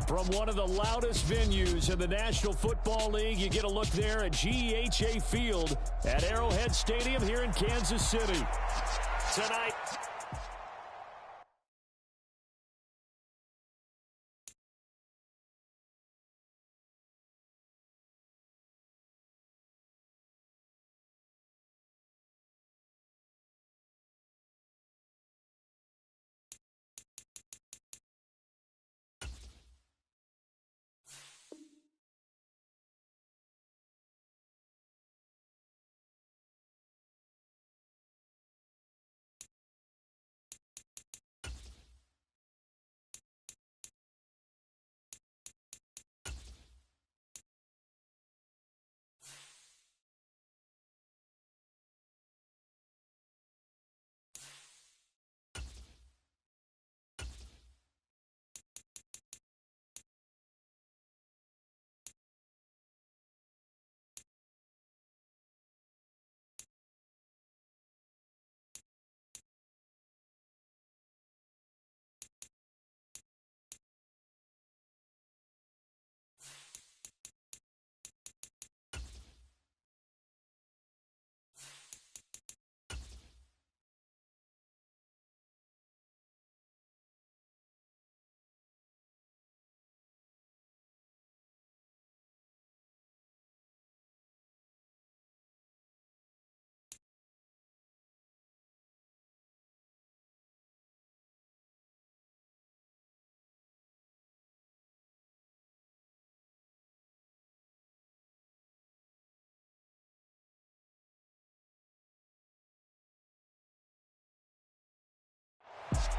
From one of the loudest venues in the National Football League, you get a look there at GEHA Field at Arrowhead Stadium here in Kansas City. Tonight,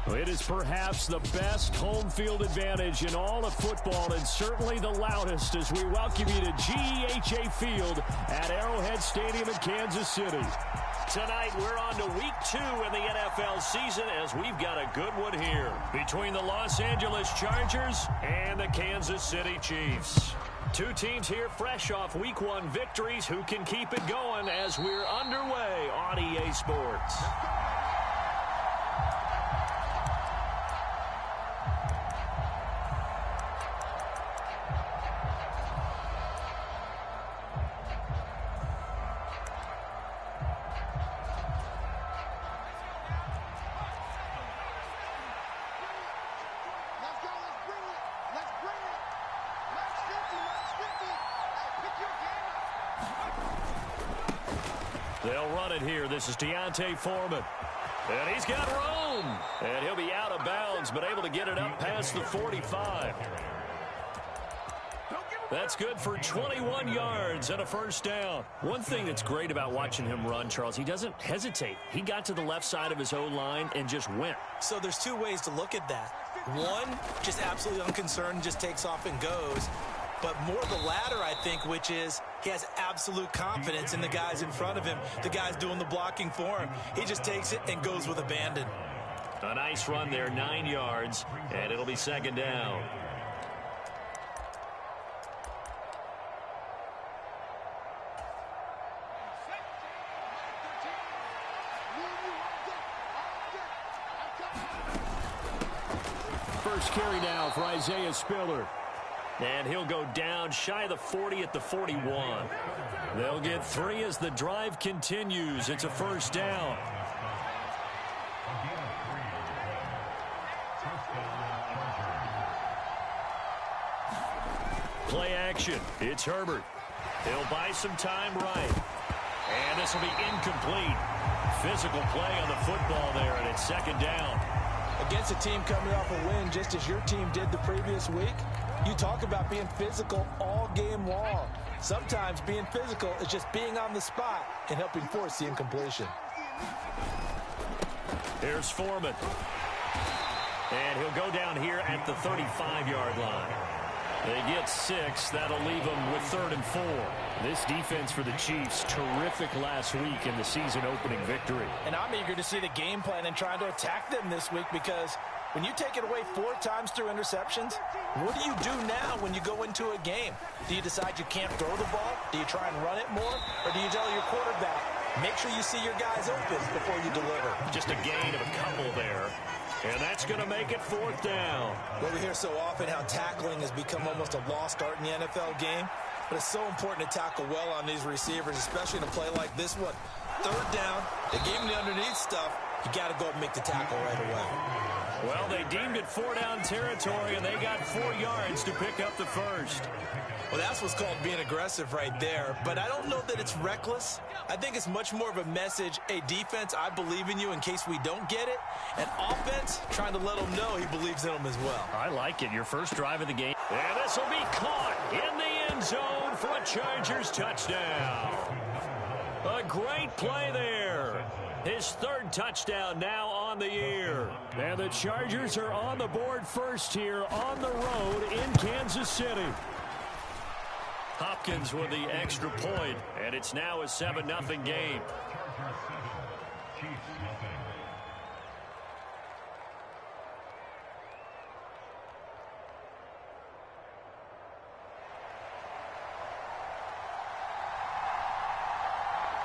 it is perhaps the best home field advantage in all of football, and certainly the loudest, as we welcome you to GEHA Field at Arrowhead Stadium in Kansas City. Tonight, we're on to week 2 in the NFL season, as we've got a good one here between the Los Angeles Chargers and the Kansas City Chiefs. Two teams here fresh off week 1 victories. Who can keep it going as we're underway on EA Sports? They'll run it here. This is D'Onta Foreman. And he's got room. And he'll be out of bounds, but able to get it up past the 45. That's good for 21 yards and a first down. One thing that's great about watching him run, Charles, he doesn't hesitate. He got to the left side of his O-line and just went. So there's two ways to look at that. One, just absolutely unconcerned, just takes off and goes. But more the latter, I think, which is he has absolute confidence in the guys in front of him, the guys doing the blocking for him. He just takes it and goes with abandon. A nice run there, 9 yards, and it'll be second down. First carry now for Isaiah Spiller. And he'll go down shy of the 40 at the 41. They'll get 3 as the drive continues. It's a first down. Play action. It's Herbert. He'll buy some time right. And this will be incomplete. Physical play on the football there, and it's second down. Against a team coming off a win just as your team did the previous week, you talk about being physical all game long. Sometimes being physical is just being on the spot and helping force the incompletion. Here's Foreman. And he'll go down here at the 35-yard line. They get 6. That'll leave them with 3rd and 4. This defense for the Chiefs, terrific last week in the season-opening victory. And I'm eager to see the game plan and trying to attack them this week, because when you take it away 4 times through interceptions, what do you do now when you go into a game? Do you decide you can't throw the ball? Do you try and run it more? Or do you tell your quarterback, make sure you see your guys open before you deliver? Just a gain of a couple there. And that's going to make it 4th down. Well, we hear so often how tackling has become almost a lost art in the NFL game. But it's so important to tackle well on these receivers, especially in a play like this one. 3rd down, they gave him the underneath stuff. You got to go and make the tackle right away. Well, they deemed it 4-down territory, and they got 4 yards to pick up the first. Well, that's what's called being aggressive right there. But I don't know that it's reckless. I think it's much more of a message, hey, defense, I believe in you in case we don't get it. And offense, trying to let them know he believes in them as well. I like it. Your first drive of the game. And this will be caught in the end zone for a Chargers touchdown. A great play there. His 3rd touchdown now on the year. And the Chargers are on the board first here on the road in Kansas City. Hopkins with the extra point, and it's now a 7-0 game.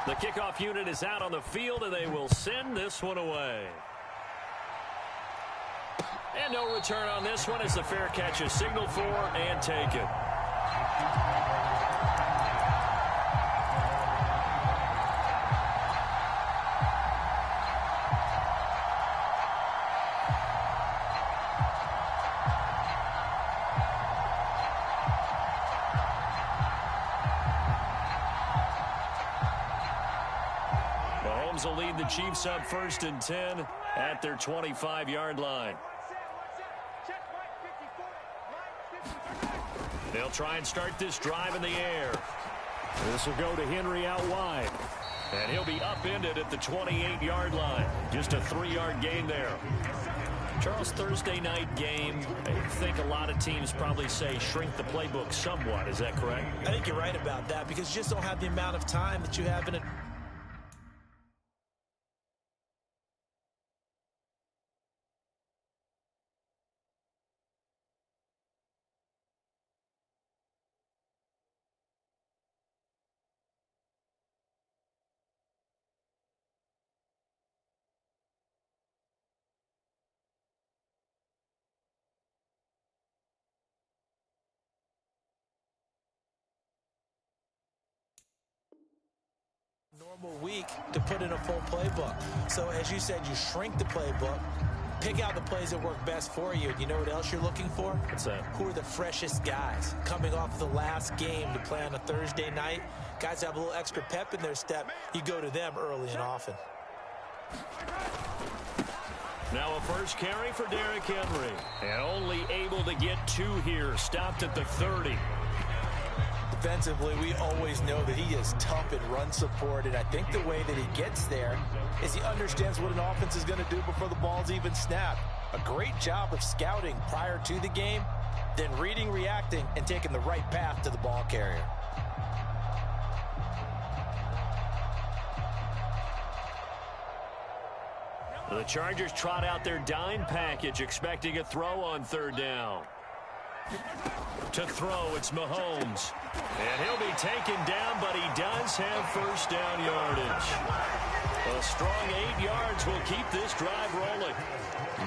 The kickoff unit is out on the field, and they will send this one away. And no return on this one as the fair catch is signaled for and taken. Mahomes will lead the Chiefs up 1st and 10 at their 25-yard line. They'll try and start this drive in the air. This will go to Henry out wide. And he'll be upended at the 28-yard line. Just a 3-yard gain there. Charles, Thursday night game, I think a lot of teams probably say shrink the playbook somewhat. Is that correct? I think you're right about that because you just don't have the amount of time that you have in it. Normal week to put in a full playbook. So as you said, you shrink the playbook, pick out the plays that work best for you. You know what else you're looking for? What's that? Who are the freshest guys coming off the last game to play on a Thursday night? Guys have a little extra pep in their step. You go to them early and often. Now a first carry for Derrick Henry. And only able to get 2 here. Stopped at the 30. Defensively, we always know that he is tough in run support, and I think the way that he gets there is he understands what an offense is going to do before the ball's even snapped. A great job of scouting prior to the game, then reading, reacting, and taking the right path to the ball carrier. The Chargers trot out their dime package, expecting a throw on 3rd down. To throw, it's Mahomes. And he'll be taken down, but he does have 1st down yardage. A strong 8 yards will keep this drive rolling.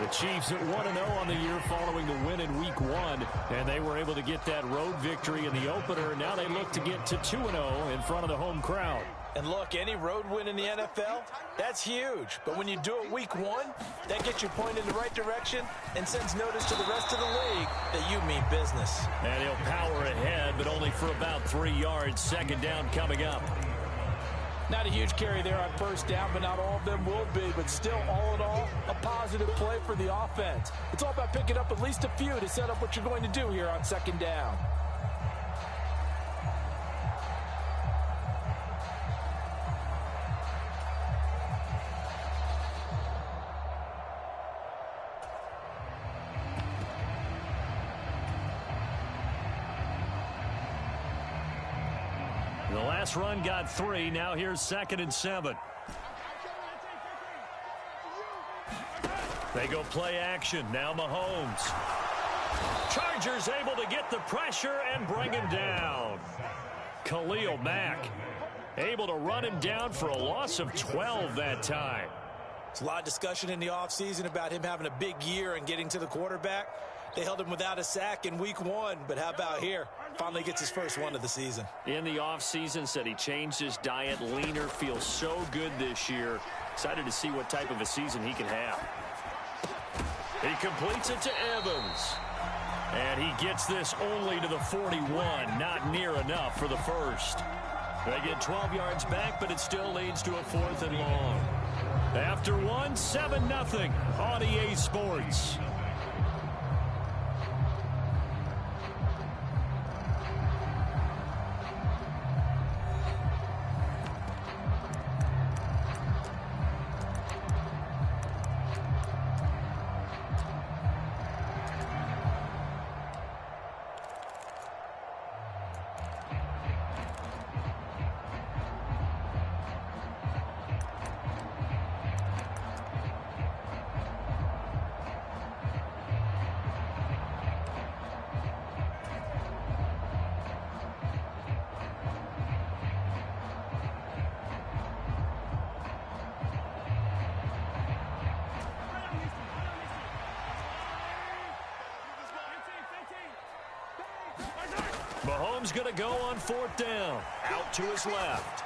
The Chiefs at 1-0 on the year following the win in Week 1, and they were able to get that road victory in the opener. Now they look to get to 2-0 in front of the home crowd. And look, any road win in the NFL, that's huge. But when you do it Week 1, that gets you pointed in the right direction and sends notice to the rest of the league that you mean business. And he'll power ahead, but only for about 3 yards. 2nd down coming up. Not a huge carry there on 1st down, but not all of them will be. But still, all in all, a positive play for the offense. It's all about picking up at least a few to set up what you're going to do here on 2nd down. The last run got 3. Now here's 2nd and 7. They go play action. Now Mahomes. Chargers able to get the pressure and bring him down. Khalil Mack able to run him down for a loss of 12 that time. There's a lot of discussion in the offseason about him having a big year and getting to the quarterback. They held him without a sack in week 1, but how about here? Finally gets his first one of the season. In the offseason, said he changed his diet, leaner, feels so good this year. Excited to see what type of a season he can have. He completes it to Evans. And he gets this only to the 41, not near enough for the first. They get 12 yards back, but it still leads to a 4th and long. After one, 7-0 on EA Sports. Mahomes going to go on 4th down. Out to his left.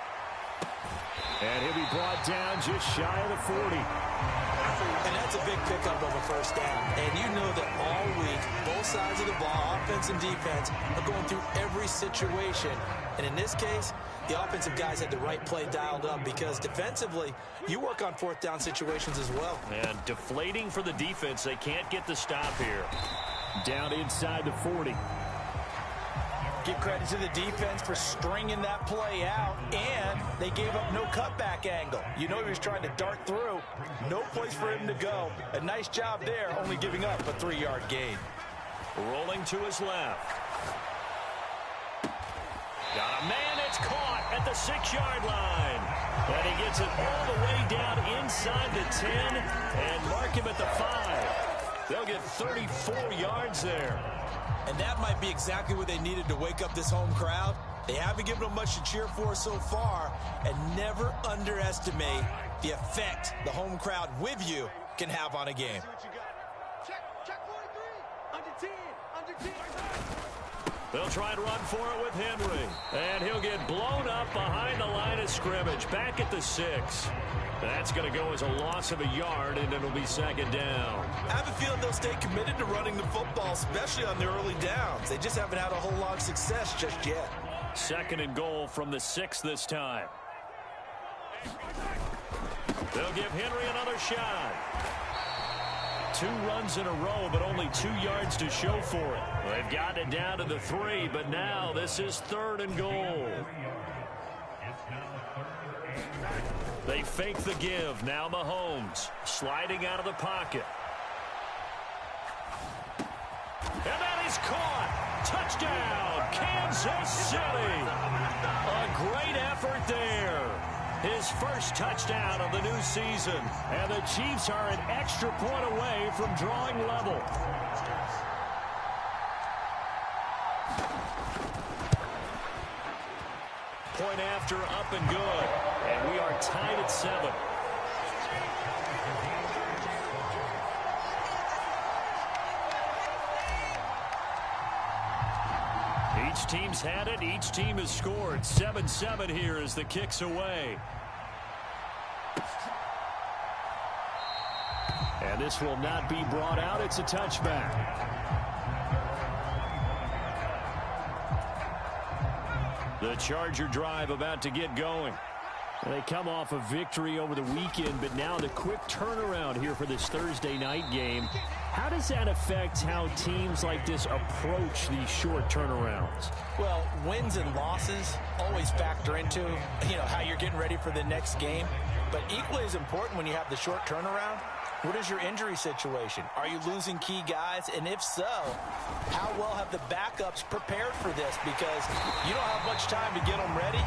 And he'll be brought down just shy of the 40. And that's a big pickup of a first down. And you know that all week, both sides of the ball, offense and defense, are going through every situation. And in this case, the offensive guys had the right play dialed up because defensively, you work on 4th down situations as well. And deflating for the defense. They can't get the stop here. Down inside the 40. Give credit to the defense for stringing that play out, and they gave up no cutback angle. You know he was trying to dart through. No place for him to go. A nice job there, only giving up a 3-yard gain. Rolling to his left. Got a man that's caught at the 6-yard line. And he gets it all the way down inside the 10 and mark him at the 5. They'll get 34 yards there. And that might be exactly what they needed to wake up this home crowd. They haven't given them much to cheer for so far, and never underestimate the effect the home crowd with you can have on a game. They'll try and run for it with Henry. And he'll get blown up behind the line of scrimmage, back at the 6. That's going to go as a loss of a yard, and it'll be 2nd down. I have a feeling they'll stay committed to running the football, especially on their early downs. They just haven't had a whole lot of success just yet. 2nd and goal from the 6 this time. They'll give Henry another shot. 2 runs in a row, but only 2 yards to show for it. They've gotten it down to the 3, but now this is 3rd and goal. They fake the give. Now Mahomes sliding out of the pocket. And that is caught. Touchdown, Kansas City. A great effort there. His first touchdown of the new season. And the Chiefs are an extra point away from drawing level. Point after, up and good. And we are tied at 7. Each team's had it. Each team has scored. 7-7 here as the kick's away. And this will not be brought out. It's a touchback. The Charger drive about to get going. They come off a victory over the weekend, but now the quick turnaround here for this Thursday night game. How does that affect how teams like this approach these short turnarounds? Well, wins and losses always factor into, how you're getting ready for the next game. But equally as important when you have the short turnaround, what is your injury situation? Are you losing key guys? And if so, how well have the backups prepared for this? Because you don't have much time to get them ready.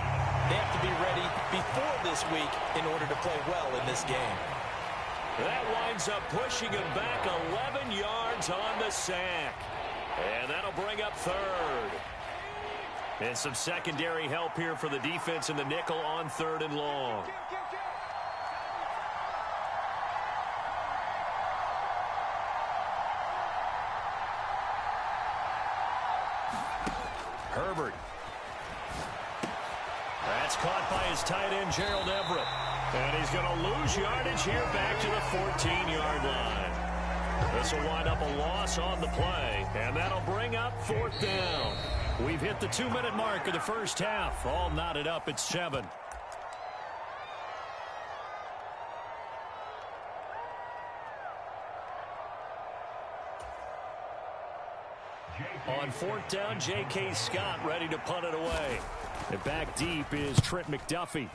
They have to be ready before this week in order to play well in this game. That winds up pushing him back 11 yards on the sack. And that'll bring up 3rd. And some secondary help here for the defense in the nickel on 3rd and long. delivered. That's caught by his tight end, Gerald Everett. And he's going to lose yardage here back to the 14-yard line. This will wind up a loss on the play, and that'll bring up 4th down. We've hit the 2-minute mark of the first half. All knotted up at 7. On 4th down, J.K. Scott ready to punt it away. And back deep is Trent McDuffie.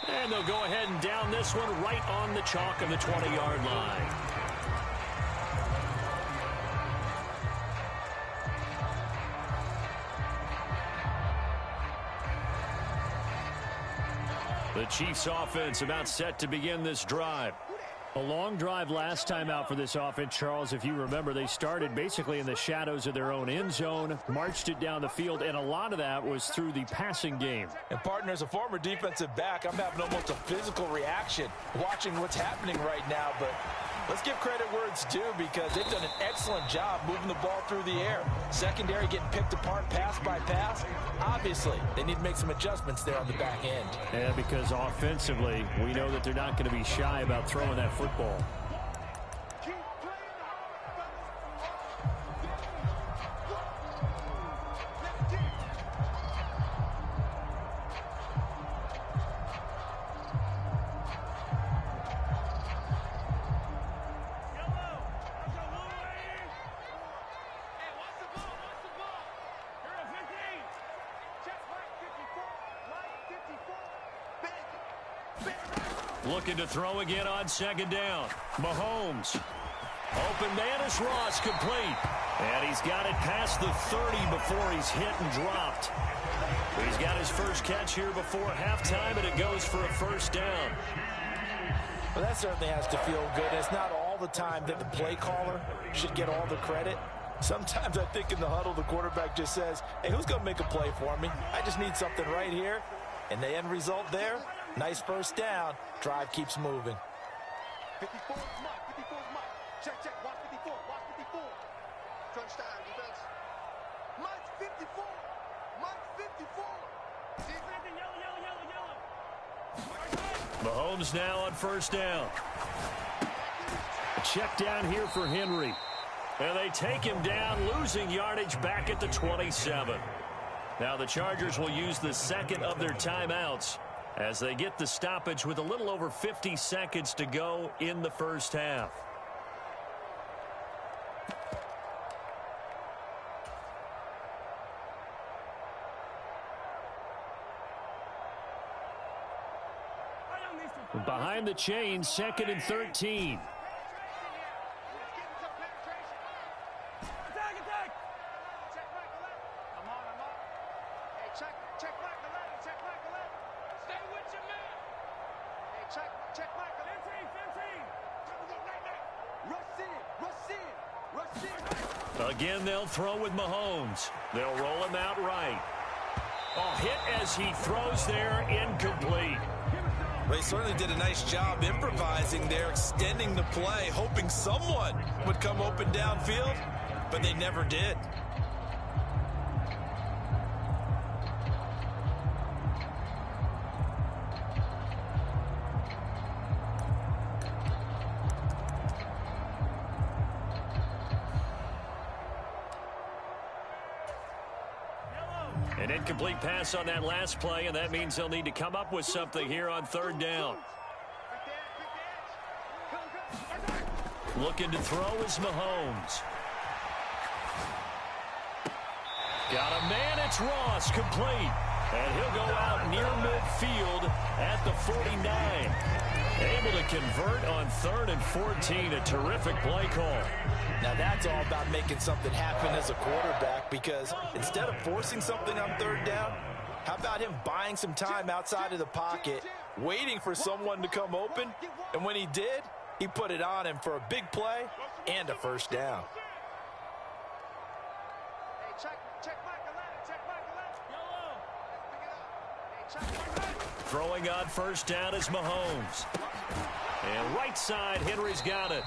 And they'll go ahead and down this one right on the chalk of the 20-yard line. The Chiefs offense about set to begin this drive. A long drive last time out for this offense, Charles. If you remember, they started basically in the shadows of their own end zone, marched it down the field, and a lot of that was through the passing game. And, partner, as a former defensive back, I'm having almost a physical reaction watching what's happening right now. But let's give credit where it's due because they've done an excellent job moving the ball through the air. Secondary getting picked apart pass by pass. Obviously, they need to make some adjustments there on the back end. Yeah, because offensively, we know that they're not going to be shy about throwing that football. Looking to throw again on 2nd down. Mahomes. Open man is Ross, complete. And he's got it past the 30 before he's hit and dropped. He's got his first catch here before halftime, and it goes for a 1st down. Well, that certainly has to feel good. It's not all the time that the play caller should get all the credit. Sometimes I think in the huddle, the quarterback just says, hey, who's going to make a play for me? I just need something right here. And the end result there, nice 1st down. Drive keeps moving. 54 is Mike. 54 is Mike. Check, check. Watch 54. Watch 54. Crunch time, defense. Mike's 54. Mike's 54. Defense, yellow. Mahomes now on 1st down. Check down here for Henry. And they take him down, losing yardage back at the 27. Now the Chargers will use the 2nd of their timeouts as they get the stoppage with a little over 50 seconds to go in the first half. Behind the chains, 2nd and 13. Again, they'll throw with Mahomes. They'll roll him out right. Oh, hit as he throws there, incomplete. They certainly did a nice job improvising there, extending the play, hoping someone would come open downfield, but they never did. An incomplete pass on that last play, and that means they'll need to come up with something here on 3rd down. Looking to throw is Mahomes. Got a man, it's Ross, complete. And he'll go out near midfield at the 49. Able to convert on 3rd and 14, a terrific play call. Now that's all about making something happen as a quarterback, because instead of forcing something on 3rd down, how about him buying some time outside of the pocket, waiting for someone to come open, and when he did, he put it on him for a big play and a 1st down. Throwing on 1st down is Mahomes. And right side, Henry's got it.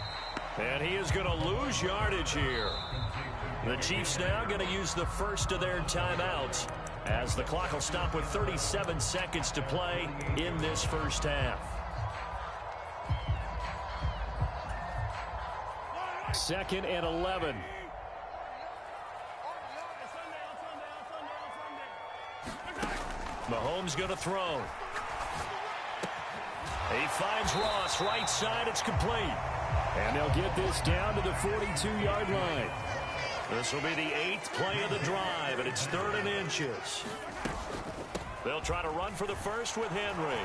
And he is going to lose yardage here. The Chiefs now going to use the first of their timeouts as the clock will stop with 37 seconds to play in this first half. Second and 11. Mahomes going to throw. He finds Ross right side. It's complete. And they'll get this down to the 42-yard line. This will be the 8th play of the drive, and it's 3rd and inches. They'll try to run for the first with Henry.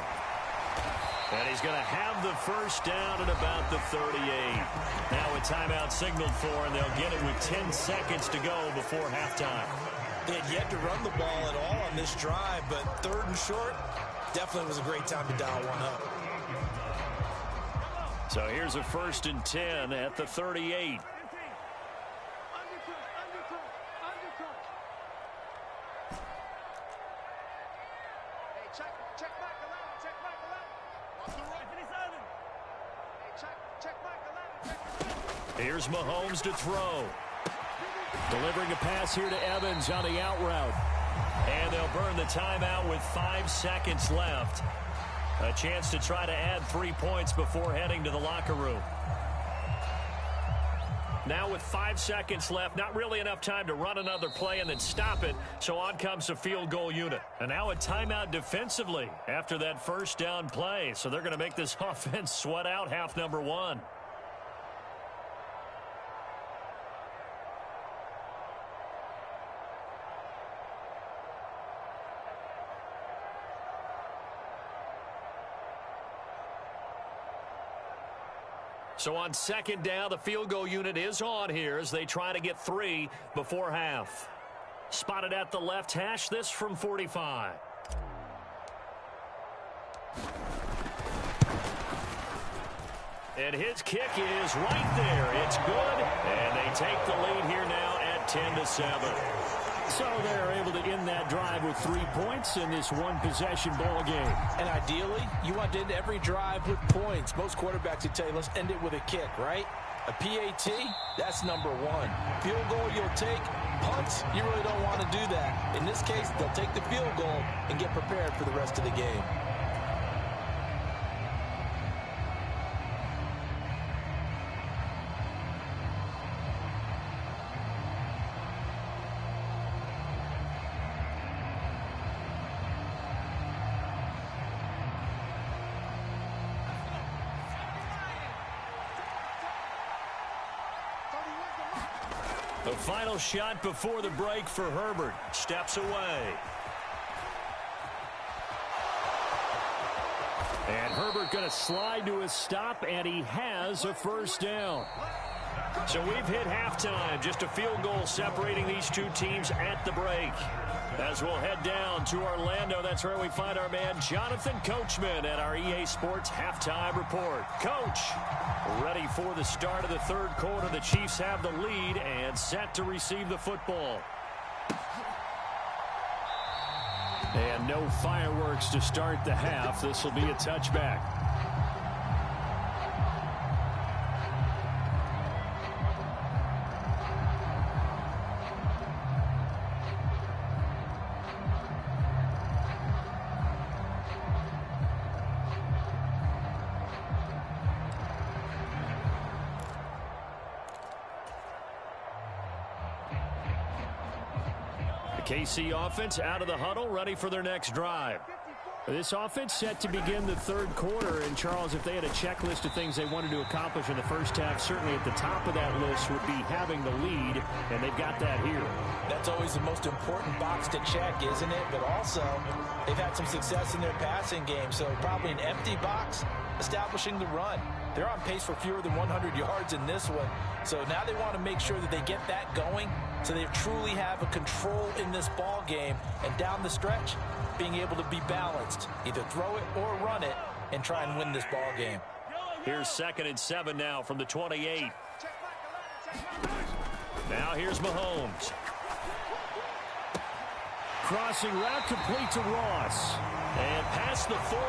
And he's going to have the first down at about the 38. Now a timeout signaled for, and they'll get it with 10 seconds to go before halftime. They had yet to run the ball at all on this drive, but 3rd and short definitely was a great time to dial one up. So here's a 1st and 10 at the 38. Here's Mahomes to throw. Delivering a pass here to Evans on the out route. And they'll burn the timeout with 5 seconds left. A chance to try to add 3 points before heading to the locker room. Now with 5 seconds left, not really enough time to run another play and then stop it. So on comes the field goal unit. And now a timeout defensively after that first down play. So they're going to make this offense sweat out half number 1. So on 2nd down, the field goal unit is on here as they try to get 3 before half. Spotted at the left hash, this from 45. And his kick is right there. It's good, and they take the lead here now at 10-7. So they're able to end that drive with 3 points in this one-possession ball game. And ideally, you want to end every drive with points. Most quarterbacks would tell you, let's end it with a kick, right? A PAT, that's number 1. Field goal you'll take. Punts, you really don't want to do that. In this case, they'll take the field goal and get prepared for the rest of the game. The final shot before the break for Herbert. Steps away. And Herbert going to slide to a stop, and he has a first down. So we've hit halftime. Just a field goal separating these two teams at the break. As we'll head down to Orlando, that's where we find our man Jonathan Coachman at our EA Sports Halftime Report. Coach, ready for the start of the 3rd quarter. The Chiefs have the lead and set to receive the football. And no fireworks to start the half. This will be a touchback. KC offense out of the huddle, ready for their next drive. This offense set to begin the 3rd quarter. And, Charles, if they had a checklist of things they wanted to accomplish in the first half, certainly at the top of that list would be having the lead, and they've got that here. That's always the most important box to check, isn't it? But also, they've had some success in their passing game, so probably an empty box establishing the run. They're on pace for fewer than 100 yards in this one. So now they want to make sure that they get that going so they truly have a control in this ball game. And down the stretch, being able to be balanced. Either throw it or run it and try and win this ball game. Here's 2nd and 7 now from the 28. Now here's Mahomes. Crossing route complete to Ross. And past the 40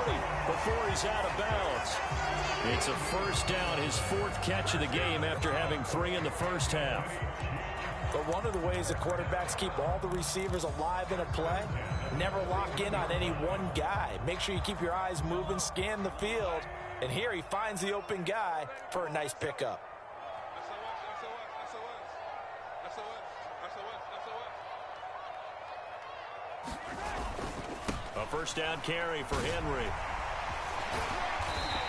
before he's out of bounds. It's a first down, his 4th catch of the game after having 3 in the first half. But one of the ways the quarterbacks keep all the receivers alive in a play, never lock in on any one guy. Make sure you keep your eyes moving, scan the field. And here he finds the open guy for a nice pickup. A first down carry for Henry.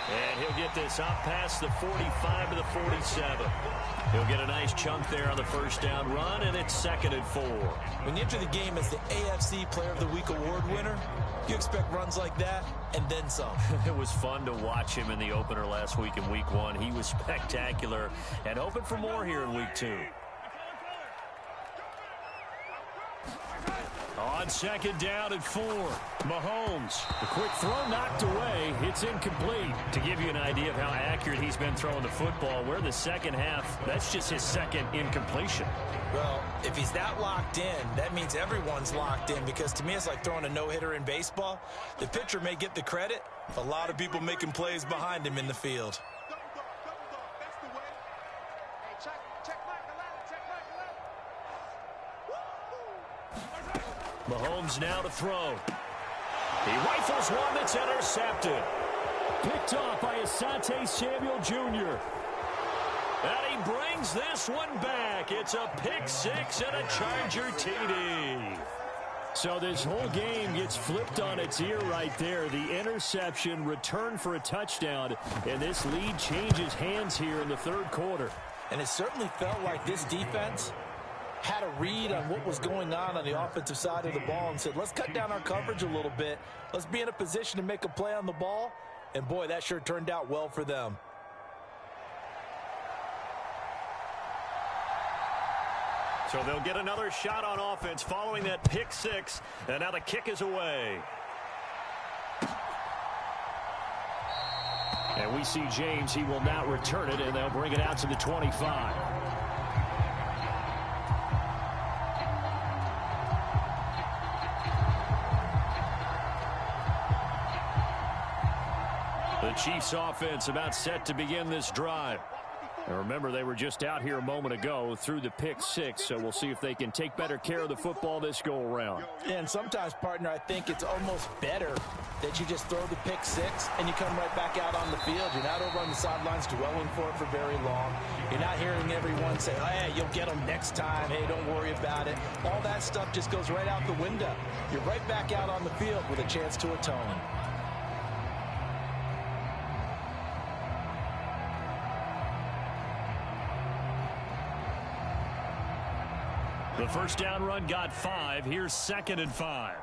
And he'll get this up past the 45 to the 47. He'll get a nice chunk there on the first down run, and it's 2nd and 4. When you enter the game as the AFC Player of the Week award winner, you expect runs like that and then some. It was fun to watch him in the opener last week in Week 1. He was spectacular and hoping for more here in Week 2. On 2nd down and 4, Mahomes. The quick throw knocked away. It's incomplete. To give you an idea of how accurate he's been throwing the football, we're in the second half. That's just his 2nd incompletion. Well, if he's that locked in, that means everyone's locked in, because to me it's like throwing a no-hitter in baseball. The pitcher may get the credit. A lot of people making plays behind him in the field. That's the way. Hey, check Mike 11, check Mike 11. Woo! Mahomes now to throw. He rifles one that's intercepted. Picked off by Asante Samuel Jr. And he brings this one back. It's a pick 6 and a Charger TD. So this whole game gets flipped on its ear right there. The interception, return for a touchdown, and this lead changes hands here in the 3rd quarter. And it certainly felt like this defense had a read on what was going on the offensive side of the ball and said, let's cut down our coverage a little bit. Let's be in a position to make a play on the ball. And boy, that sure turned out well for them. So they'll get another shot on offense following that pick 6. And now the kick is away. And we see James. He will not return it, and they'll bring it out to the 25. The Chiefs offense about set to begin this drive. And remember, they were just out here a moment ago through the pick 6, so we'll see if they can take better care of the football this go-around. And sometimes, partner, I think it's almost better that you just throw the pick 6 and you come right back out on the field. You're not over on the sidelines dwelling for it for very long. You're not hearing everyone say, oh, yeah, you'll get them next time. Hey, don't worry about it. All that stuff just goes right out the window. You're right back out on the field with a chance to atone. The first down run got 5. Here's 2nd and 5.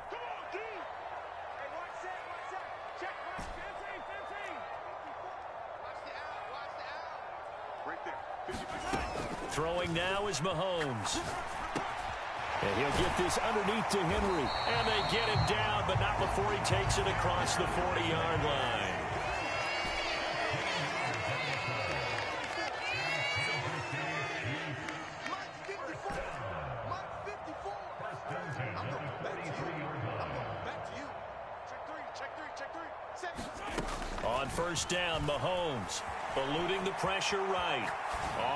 Throwing now is Mahomes. And he'll get this underneath to Henry. And they get him down, but not before he takes it across the 40-yard line. On first down, Mahomes eluding the pressure right.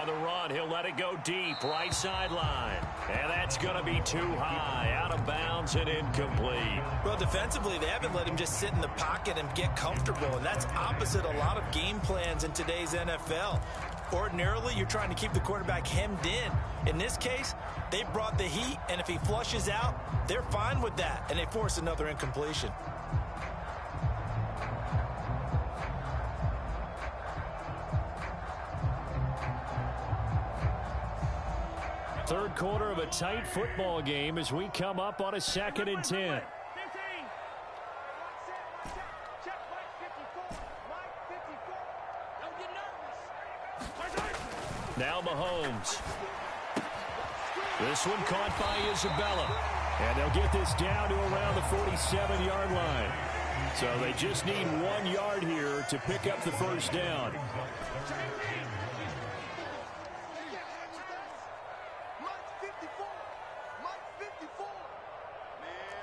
On the run, he'll let it go deep, right sideline. And that's going to be too high, out of bounds and incomplete. Well, defensively, they haven't let him just sit in the pocket and get comfortable, and that's opposite a lot of game plans in today's NFL. Ordinarily, you're trying to keep the quarterback hemmed in. In this case, they brought the heat, and if he flushes out, they're fine with that, and they force another incompletion. Third quarter of a tight football game as we come up on a 2nd and 10. Now Mahomes. This one caught by Isabella. And they'll get this down to around the 47-yard line. So they just need 1 yard here to pick up the first down. Man,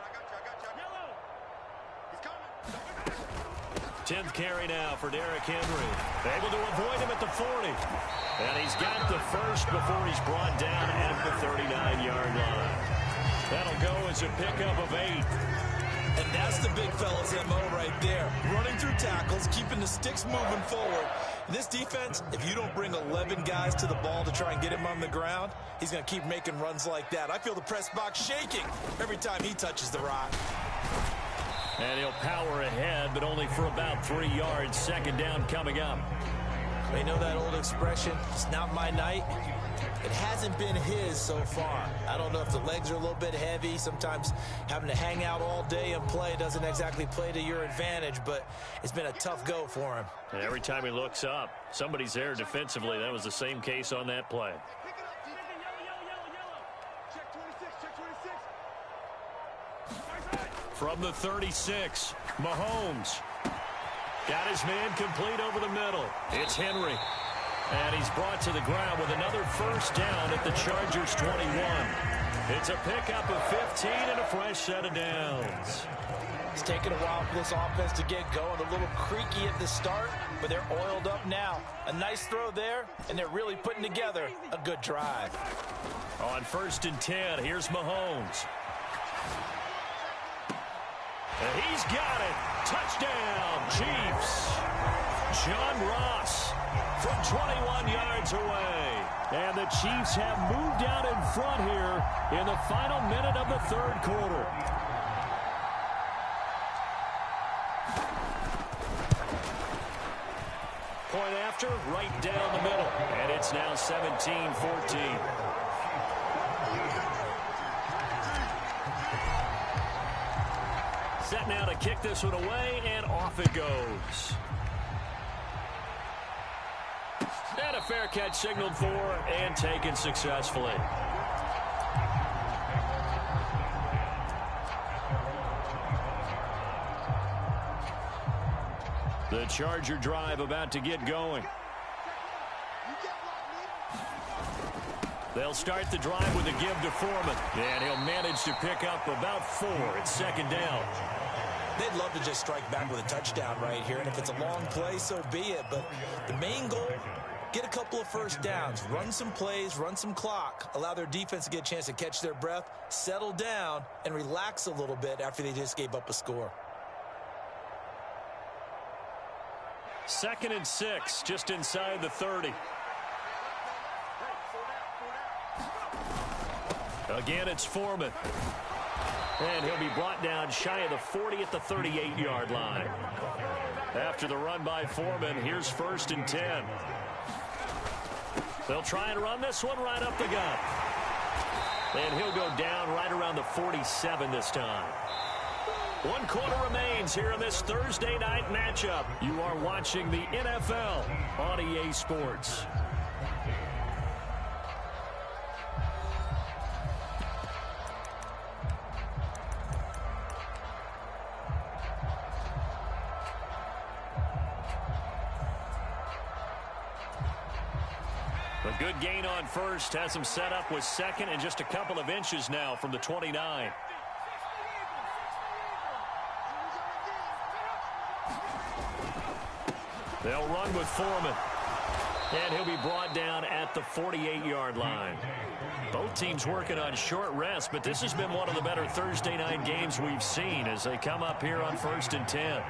I got you. He's coming. 10th carry now for Derrick Henry. Able to avoid him at the 40. And he's got the first before he's brought down at the 39-yard line. That'll go as a pickup of 8. And that's the big fella's MO right there. Running through tackles, keeping the sticks moving forward. This defense, if you don't bring 11 guys to the ball to try and get him on the ground, he's going to keep making runs like that. I feel the press box shaking every time he touches the rock. And he'll power ahead, but only for about 3 yards. Second down coming up. They know that old expression, it's not my night. It hasn't been his so far. I don't know if the legs are a little bit heavy. Sometimes having to hang out all day and play doesn't exactly play to your advantage, but it's been a tough go for him. And every time he looks up, somebody's there defensively. That was the same case on that play. Check 26, check 26. From the 36, Mahomes. Got his man complete over the middle. It's Henry. And he's brought to the ground with another first down at the Chargers 21. It's a pickup of 15 and a fresh set of downs. It's taken a while for this offense to get going. A little creaky at the start, but they're oiled up now. A nice throw there, and they're really putting together a good drive. On 1st and 10, here's Mahomes. And he's got it. Touchdown, Chiefs. John Ross from 21 yards away. And the Chiefs have moved out in front here in the final minute of the third quarter. Point after, right down the middle. And it's now 17-14. Set now to kick this one away, and off it goes. And a fair catch signaled for and taken successfully. The Charger drive about to get going. They'll start the drive with a give to Foreman. And he'll manage to pick up about 4 at second down. They'd love to just strike back with a touchdown right here. And if it's a long play, so be it. But the main goal, get a couple of first downs, run some plays, run some clock, allow their defense to get a chance to catch their breath, settle down, and relax a little bit after they just gave up a score. 2nd and 6, just inside the 30. Again, it's Foreman. And he'll be brought down shy of the 40 at the 38-yard line. After the run by Foreman, here's 1st and 10. They'll try and run this one right up the gut. And he'll go down right around the 47 this time. 1 quarter remains here in this Thursday night matchup. You are watching the NFL on EA Sports. A good gain on first, has him set up with second and just a couple of inches now from the 29. They'll run with Foreman. And he'll be brought down at the 48-yard line. Both teams working on short rest, but this has been one of the better Thursday night games we've seen as they come up here on 1st and 10.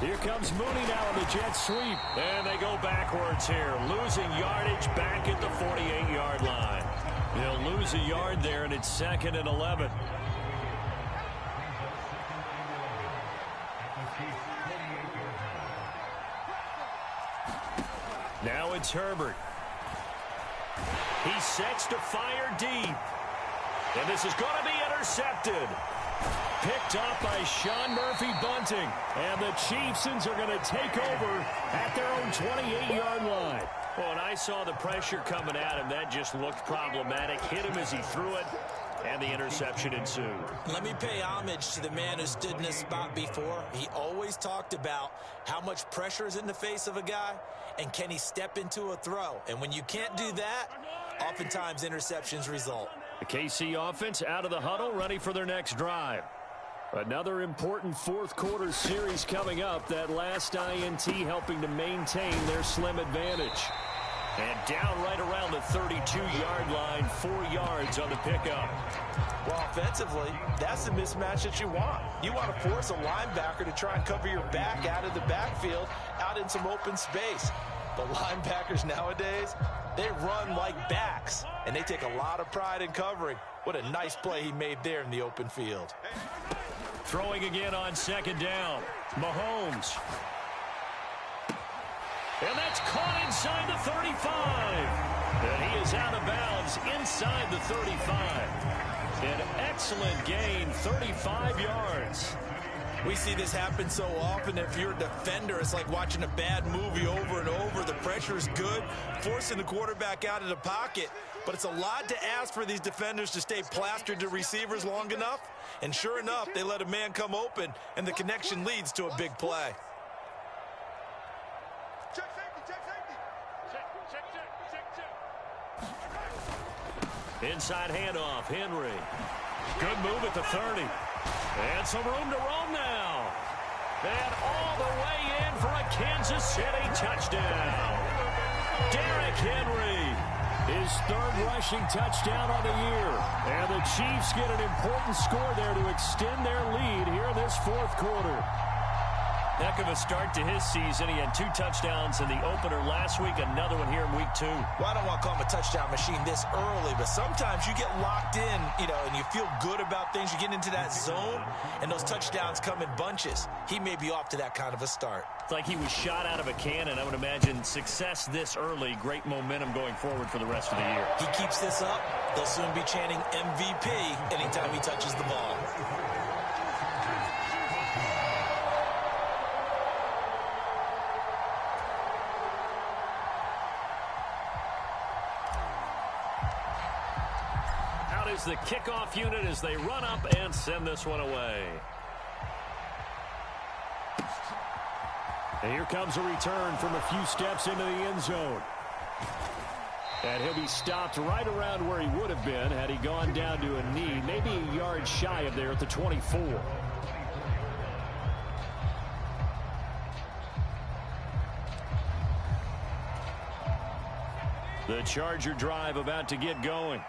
Here comes Mooney now on the jet sweep. And they go backwards here, losing yardage back at the 48-yard line. They'll lose a yard there, and it's 2nd and 11. Now it's Herbert. He sets to fire deep. And this is going to be intercepted. Picked up by Sean Murphy-Bunting. And the Chiefsons are going to take over at their own 28-yard line. Well, when I saw the pressure coming at him, that just looked problematic. Hit him as he threw it, and the interception ensued. Let me pay homage to the man who stood in this spot before. He always talked about how much pressure is in the face of a guy, and can he step into a throw. And when you can't do that, oftentimes interceptions result. The KC offense out of the huddle, ready for their next drive. Another important fourth quarter series coming up. That last INT helping to maintain their slim advantage. And down right around the 32-yard line, 4 yards on the pickup. Well, offensively, that's the mismatch that you want. You want to force a linebacker to try and cover your back out of the backfield, out in some open space. The linebackers nowadays, they run like backs, and they take a lot of pride in covering. What a nice play he made there in the open field. Throwing again on second down. Mahomes. And that's caught inside the 35. And he is out of bounds inside the 35. An excellent gain, 35 yards. We see this happen so often. If you're a defender, it's like watching a bad movie over and over. The pressure is good, forcing the quarterback out of the pocket. But it's a lot to ask for these defenders to stay plastered to receivers long enough. And sure enough, they let a man come open, and the connection leads to a big play. Check safety, check safety. Check. Inside handoff, Henry. Good move at the 30. And some room to roam now. And all the way in for a Kansas City touchdown. Derrick Henry, his third rushing touchdown on the year. And the Chiefs get an important score there to extend their lead here in this fourth quarter. Heck of a start to his season. He had 2 touchdowns in the opener last week, another one here in week 2. Well, I don't want to call him a touchdown machine this early, but sometimes you get locked in, and you feel good about things. You get into that zone, and those touchdowns come in bunches. He may be off to that kind of a start. It's like he was shot out of a cannon. I would imagine success this early, great momentum going forward for the rest of the year. He keeps this up, they'll soon be chanting MVP anytime he touches the ball. Is the kickoff unit as they run up and send this one away. And here comes a return from a few steps into the end zone. And he'll be stopped right around where he would have been had he gone down to a knee, maybe a yard shy of there at the 24. The Charger drive about to get going.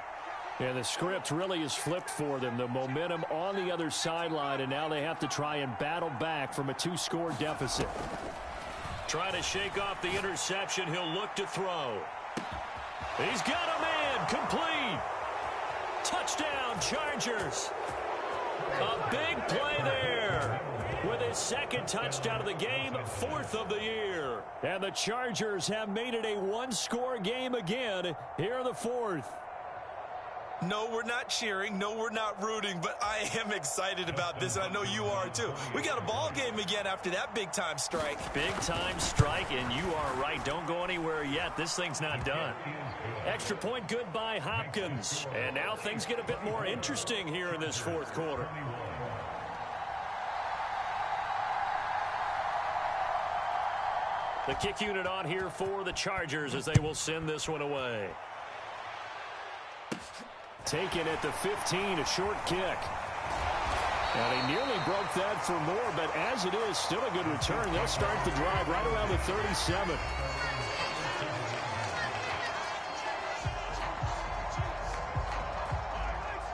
And the script really is flipped for them. The momentum on the other sideline, and now they have to try and battle back from a 2-score deficit. Trying to shake off the interception. He'll look to throw. He's got a man. Complete. Touchdown, Chargers. A big play there. With his second touchdown of the game, 4th of the year. And the Chargers have made it a 1-score game again here in the 4th. No, we're not cheering. No, we're not rooting, but I am excited about this, and I know you are too. We got a ball game again after that big-time strike. Big-time strike, and you are right. Don't go anywhere yet. This thing's not done. Extra point good by Hopkins. And now things get a bit more interesting here in this fourth quarter. The kick unit on here for the Chargers as they will send this one away. Taken at the 15, a short kick. And he nearly broke that for more, but as it is, still a good return. They'll start the drive right around the 37.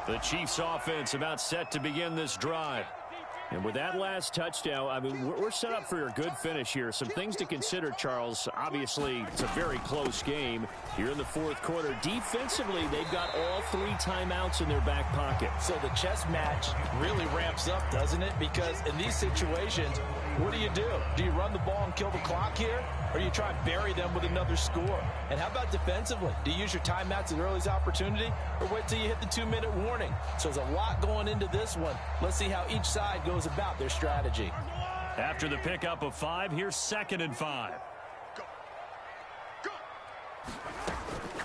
The Chiefs offense about set to begin this drive. And with that last touchdown, I mean, we're set up for a good finish here. Some things to consider, Charles. Obviously, it's a very close game here in the fourth quarter. Defensively, they've got all 3 timeouts in their back pocket. So the chess match really ramps up, doesn't it? Because in these situations, what do? Do you run the ball and kill the clock here? Or do you try and bury them with another score? And how about defensively? Do you use your timeouts at earliest opportunity? Or wait till you hit the 2-minute warning? So there's a lot going into this one. Let's see how each side goes about their strategy. After the pickup of 5, here's 2nd and 5.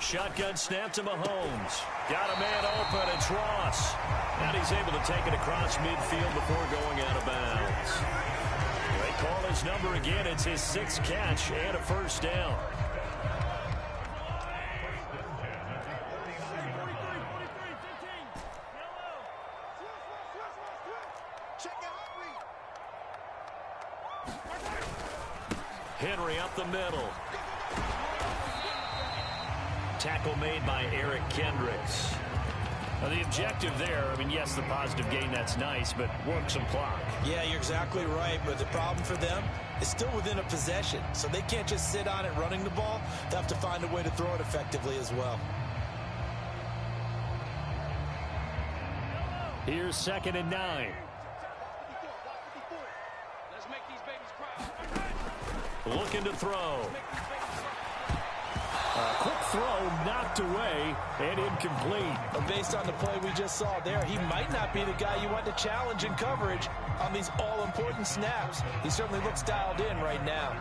Shotgun snap to Mahomes. Got a man open. It's Ross. And he's able to take it across midfield before going out of bounds. They call his number again. It's his 6th catch and a first down. Check Henry up the middle. Tackle made by Eric Kendricks. The objective there, I mean, yes, the positive gain, that's nice, but work some clock. Yeah, you're exactly right, but the problem for them is still within a possession, so they can't just sit on it running the ball. They have to find a way to throw it effectively as well. Here's 2nd and 9. Let's make these babies cry. Looking to throw. Quick throw knocked away and incomplete. But based on the play we just saw there, he might not be the guy you want to challenge in coverage on these all-important snaps. He certainly looks dialed in right now.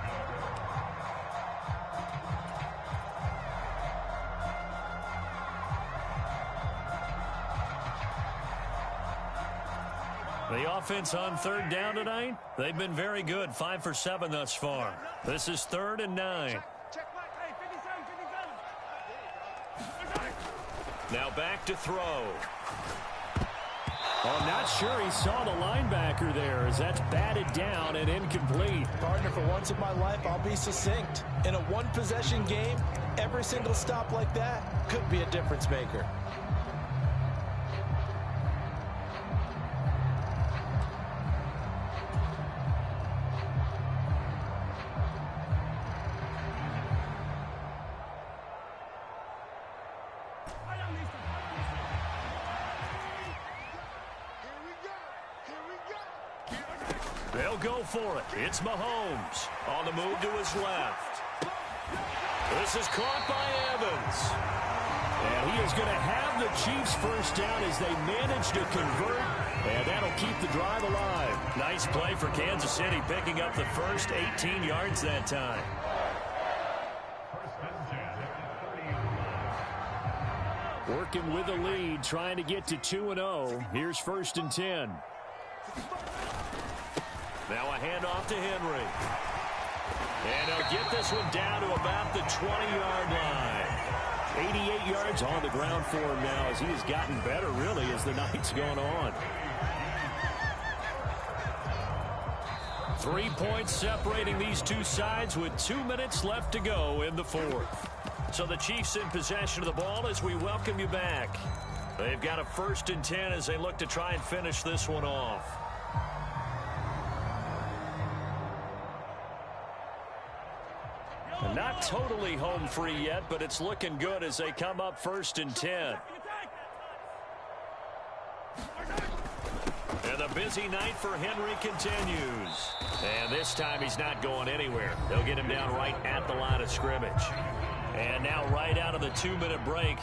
The offense on 3rd down tonight, they've been very good. 5 for 7 thus far. This is 3rd and 9. Now back to throw. I'm not sure he saw the linebacker there as that's batted down and incomplete. Partner, for once in my life, I'll be succinct. In a one-possession game, every single stop like that could be a difference maker. They'll go for it. It's Mahomes on the move to his left. This is caught by Evans. And he is going to have the Chiefs first down as they manage to convert, and that'll keep the drive alive. Nice play for Kansas City, picking up the first 18 yards that time. Working with the lead, trying to get to 2-0. Here's 1st and 10. Now a handoff to Henry. And he'll get this one down to about the 20-yard line. 88 yards on the ground for him now as he has gotten better, really, as the night's gone on. 3 points separating these two sides with 2 minutes left to go in the 4th. So the Chiefs in possession of the ball as we welcome you back. They've got a 1st and 10 as they look to try and finish this one off. Not totally home free yet, but it's looking good as they come up 1st and 10. And the busy night for Henry continues. And this time he's not going anywhere. They'll get him down right at the line of scrimmage. And now right out of the 2-minute break,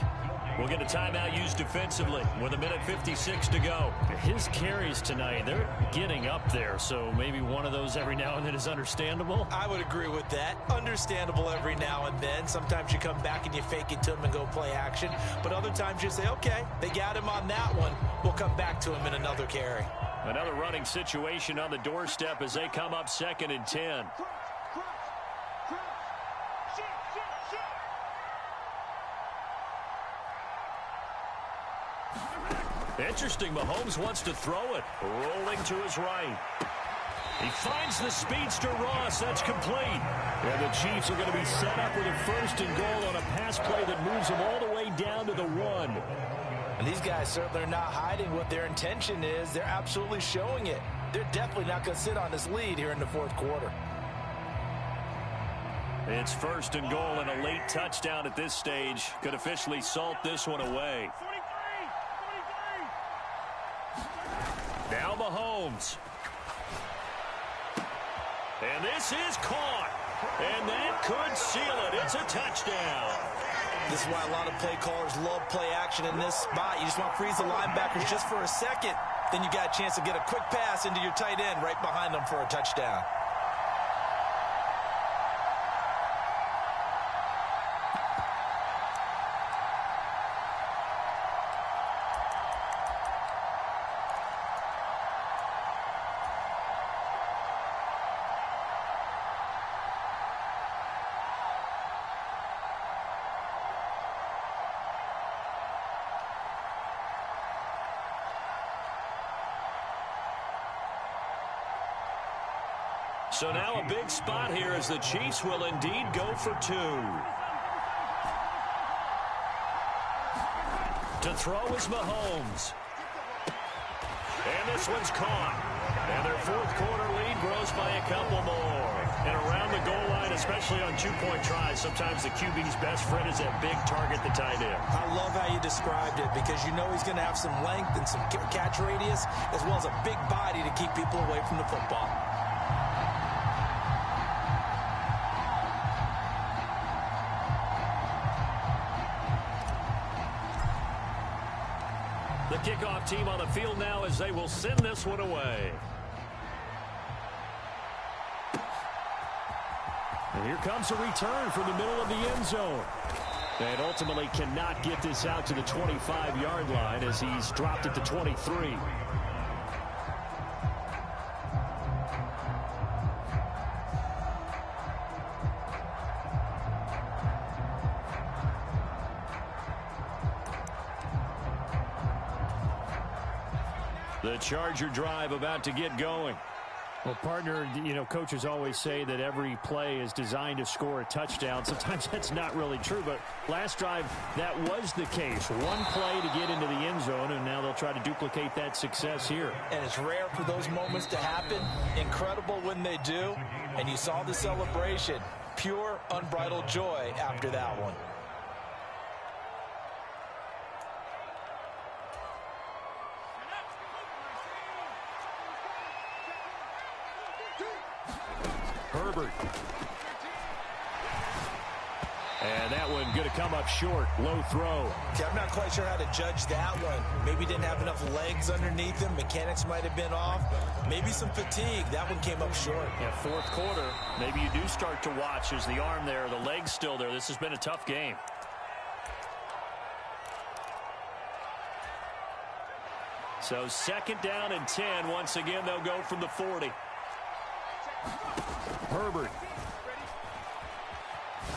we'll get a timeout used defensively with 1:56 to go. His carries tonight, they're getting up there, so maybe one of those every now and then is understandable. I would agree with that. Understandable every now and then. Sometimes you come back and you fake it to him and go play action. But other times you say, okay, they got him on that one. We'll come back to him in another carry. Another running situation on the doorstep as they come up 2nd and 10. Interesting, Mahomes wants to throw it. Rolling to his right. He finds the speedster Ross. That's complete. And the Chiefs are going to be set up with a 1st and goal on a pass play that moves them all the way down to the 1. And these guys certainly are not hiding what their intention is. They're absolutely showing it. They're definitely not going to sit on this lead here in the 4th quarter. It's 1st and goal, and a late touchdown at this stage could officially salt this one away. Now Mahomes. And this is caught. And that could seal it. It's a touchdown. This is why a lot of play callers love play action in this spot. You just want to freeze the linebackers just for a second. Then you got a chance to get a quick pass into your tight end right behind them for a touchdown. So now a big spot here as the Chiefs will indeed go for 2. To throw is Mahomes. And this one's caught. And their fourth quarter lead grows by a couple more. And around the goal line, especially on two-point tries, sometimes the QB's best friend is that big target, the tight end. I love how you described it because you know he's going to have some length and some catch radius as well as a big body to keep people away from the football. The kickoff team on the field now as they will send this one away. And here comes a return from the middle of the end zone. And ultimately cannot get this out to the 25-yard line as he's dropped at the 23. The Charger drive about to get going. Well, partner, you know, coaches always say that every play is designed to score a touchdown. Sometimes that's not really true, but last drive, that was the case. One play to get into the end zone, and now they'll try to duplicate that success here. And it's rare for those moments to happen. Incredible when they do. And you saw the celebration. Pure, unbridled joy after that one. Herbert. And that one going to come up short. Low throw. Okay, I'm not quite sure how to judge that one. Maybe didn't have enough legs underneath him. Mechanics might have been off. Maybe some fatigue. That one came up short. Yeah, fourth quarter, maybe you do start to watch as the arm there, the leg's still there. This has been a tough game. So second down and 10. Once again, they'll go from the 40. Herbert.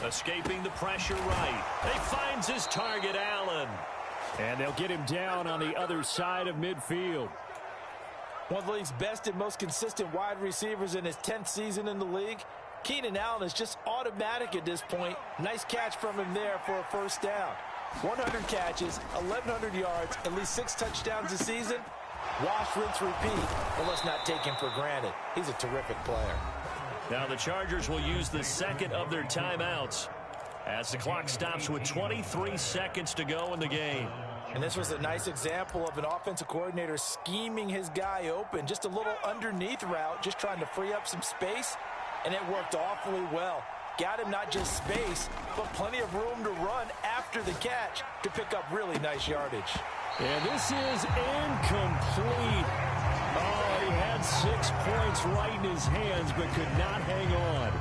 Escaping the pressure right. He finds his target, Allen. And they'll get him down on the other side of midfield. One of the league's best and most consistent wide receivers in his 10th season in the league. Keenan Allen is just automatic at this point. Nice catch from him there for a first down. 100 catches, 1,100 yards, at least 6 touchdowns a season. Wash, rinse, repeat. But let's not take him for granted. He's a terrific player. Now the Chargers will use the second of their timeouts as the clock stops with 23 seconds to go in the game. And this was a nice example of an offensive coordinator scheming his guy open. Just a little underneath route, just trying to free up some space, and it worked awfully well. Got him not just space, but plenty of room to run after the catch to pick up really nice yardage. And this is incomplete. Oh, he had 6 points right in his hands, but could not hang on.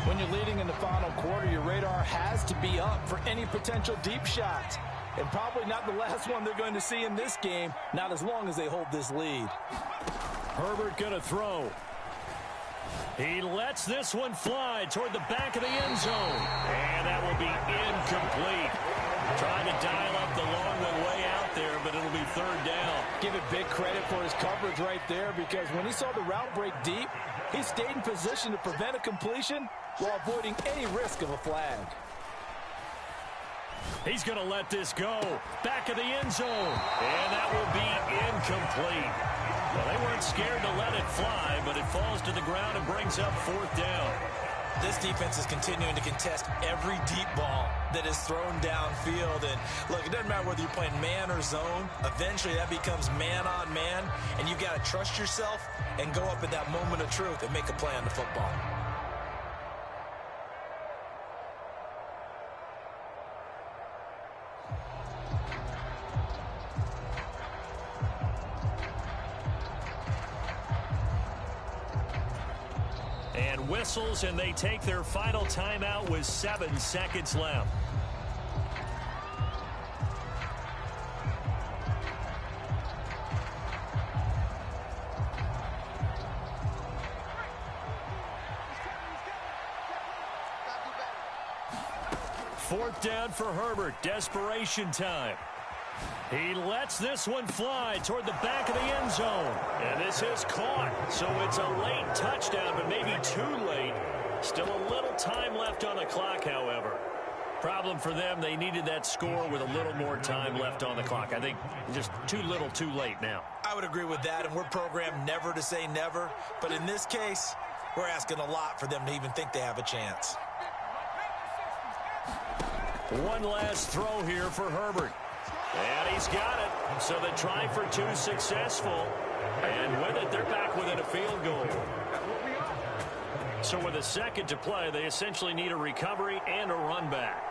When you're leading in the final quarter, your radar has to be up for any potential deep shots. And probably not the last one they're going to see in this game, not as long as they hold this lead. Herbert going to throw. He lets this one fly toward the back of the end zone. And that will be incomplete. Trying to dial up the long one way out there, but it'll be third down. Give it big credit for his coverage right there, because when he saw the route break deep, he stayed in position to prevent a completion while avoiding any risk of a flag. He's going to let this go. Back of the end zone. And that will be incomplete. Well, they weren't scared to let it fly, but it falls to the ground and brings up fourth down. This defense is continuing to contest every deep ball that is thrown downfield. And look, it doesn't matter whether you're playing man or zone. Eventually that becomes man on man, and you've got to trust yourself and go up at that moment of truth and make a play on the football. And whistles, and they take their final timeout with 7 seconds left. Fourth down for Herbert. Desperation time. He lets this one fly toward the back of the end zone. And this is caught. So it's a late touchdown, but maybe too late. Still a little time left on the clock, however. Problem for them, they needed that score with a little more time left on the clock. I think just too little too late now. I would agree with that, and we're programmed never to say never. But in this case, we're asking a lot for them to even think they have a chance. One last throw here for Herbert. And he's got it. So the try for two successful. And with it, they're back within a field goal. So with a second to play, they essentially need a recovery and a run back.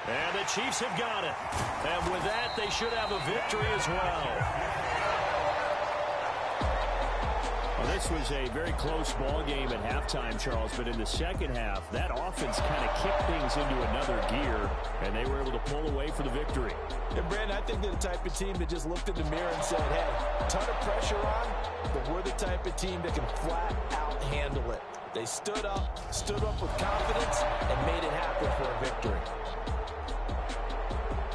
And the Chiefs have got it. And with that, they should have a victory as well. Well, this was a very close ball game at halftime, Charles, but in the second half, that offense kind of kicked things into another gear, and they were able to pull away for the victory. And, Brandon, I think they're the type of team that just looked in the mirror and said, hey, ton of pressure on, but we're the type of team that can flat out handle it. They stood up with confidence, and made it happen for a victory.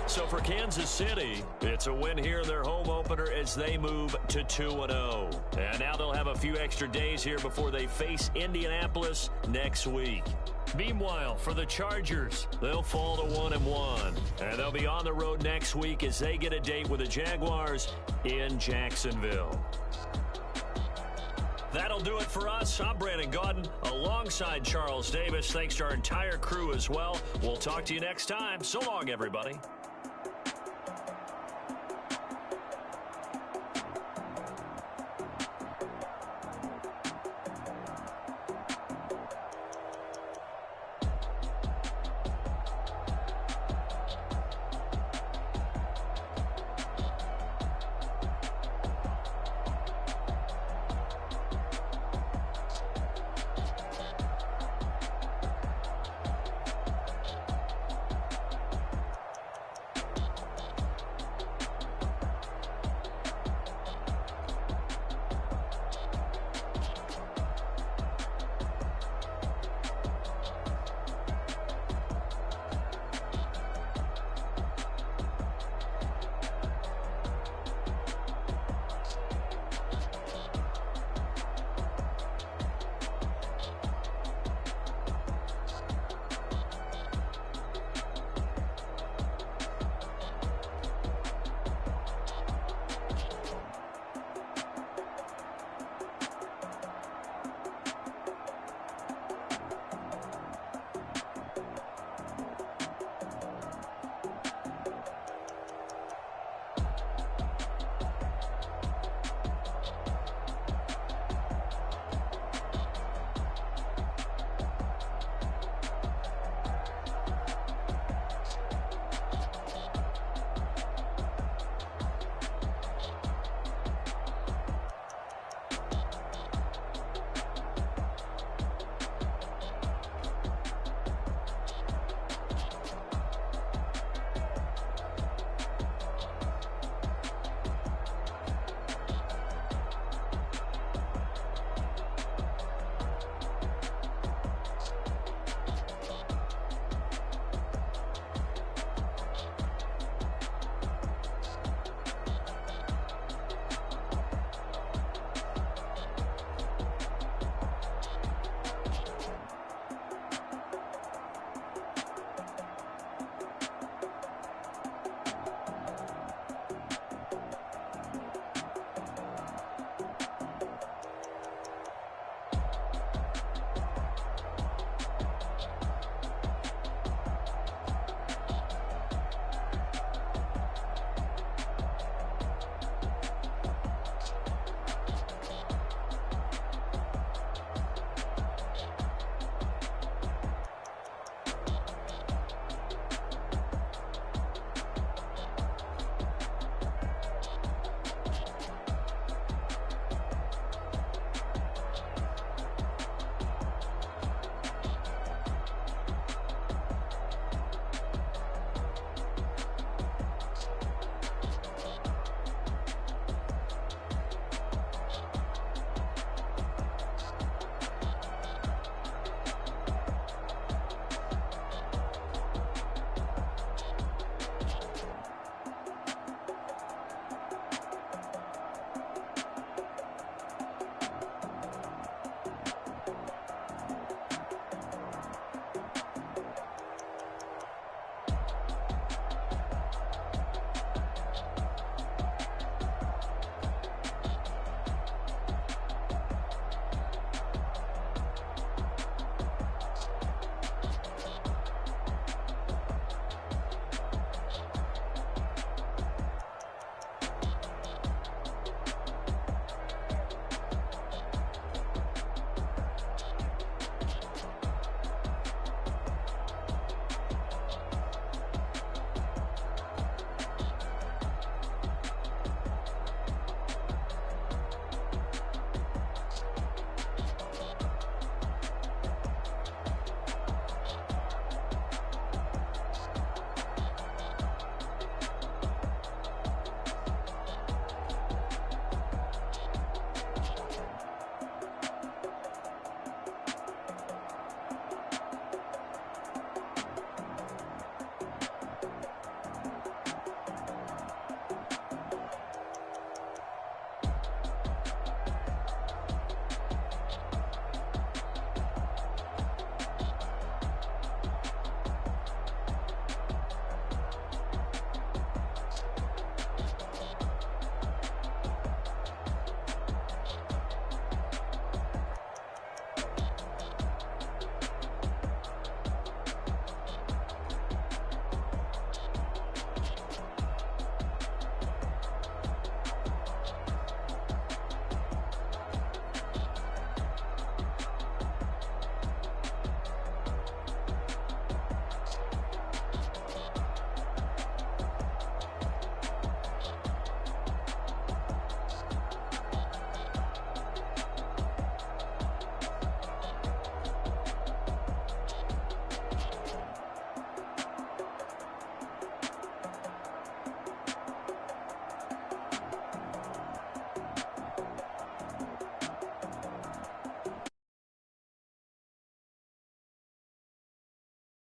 So for Kansas City, it's a win here in their home opener as they move to 2-0. And now they'll have a few extra days here before they face Indianapolis next week. Meanwhile, for the Chargers, they'll fall to 1-1. And they'll be on the road next week as they get a date with the Jaguars in Jacksonville. That'll do it for us. I'm Brandon Gaudin alongside Charles Davis. Thanks to our entire crew as well. We'll talk to you next time. So long, everybody.